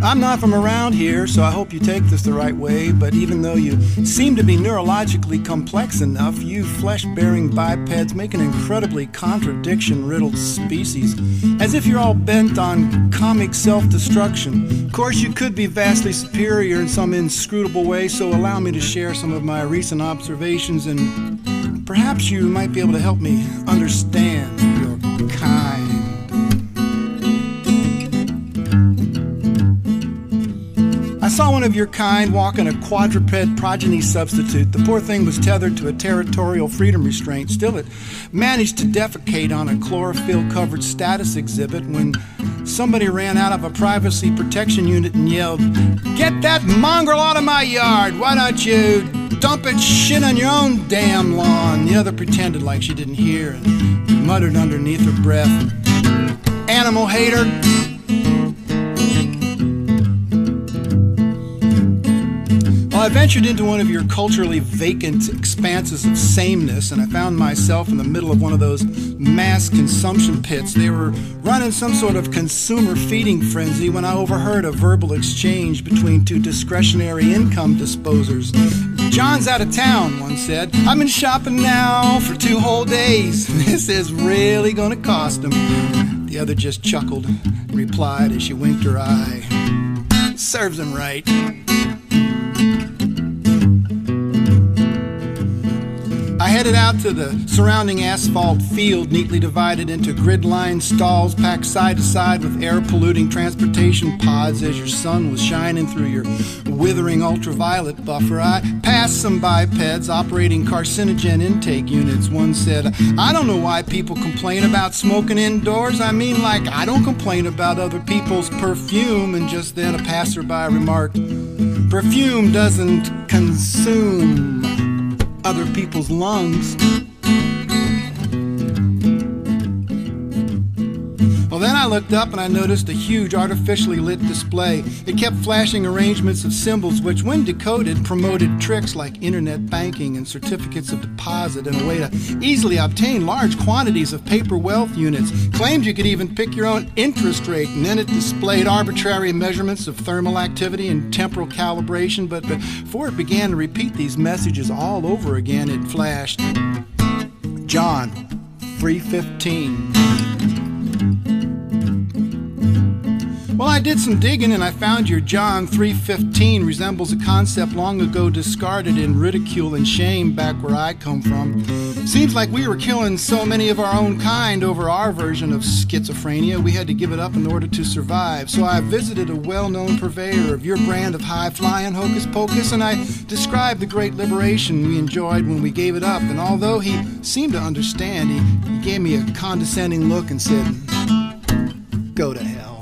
I'm not from around here, so I hope you take this the right way, but even though you seem to be neurologically complex enough, you flesh-bearing bipeds make an incredibly contradiction-riddled species, as if you're all bent on comic self-destruction. Of course, you could be vastly superior in some inscrutable way, so allow me to share some of my recent observations, and perhaps you might be able to help me understand your kind. I saw one of your kind walking a quadruped progeny substitute. The poor thing was tethered to a territorial freedom restraint. Still, it managed to defecate on a chlorophyll-covered status exhibit when somebody ran out of a privacy protection unit and yelled, "Get that mongrel out of my yard! Why don't you dump its shit on your own damn lawn?" The other pretended like she didn't hear and muttered underneath her breath, "Animal hater." I ventured into one of your culturally vacant expanses of sameness, and I found myself in the middle of one of those mass consumption pits. They were running some sort of consumer feeding frenzy when I overheard a verbal exchange between two discretionary income disposers. "John's out of town," one said. "I've been shopping now for 2 whole days. This is really gonna cost him." The other just chuckled and replied as she winked her eye, "Serves him right." I headed out to the surrounding asphalt field, neatly divided into grid-lined stalls packed side to side with air-polluting transportation pods as your sun was shining through your withering ultraviolet buffer. I passed some bipeds operating carcinogen intake units. One said, "I don't know why people complain about smoking indoors. I mean, like, I don't complain about other people's perfume." And just then a passerby remarked, "Perfume doesn't consume other people's lungs." Well, then I looked up and I noticed a huge artificially lit display. It kept flashing arrangements of symbols which, when decoded, promoted tricks like internet banking and certificates of deposit and a way to easily obtain large quantities of paper wealth units. Claimed you could even pick your own interest rate, and then it displayed arbitrary measurements of thermal activity and temporal calibration. But before it began to repeat these messages all over again, it flashed, "John, 315. Well, I did some digging and I found your John 315 resembles a concept long ago discarded in ridicule and shame back where I come from. Seems like we were killing so many of our own kind over our version of schizophrenia, we had to give it up in order to survive. So I visited a well-known purveyor of your brand of high-flying hocus pocus, and I described the great liberation we enjoyed when we gave it up. And although he seemed to understand, he gave me a condescending look and said, "Go to hell."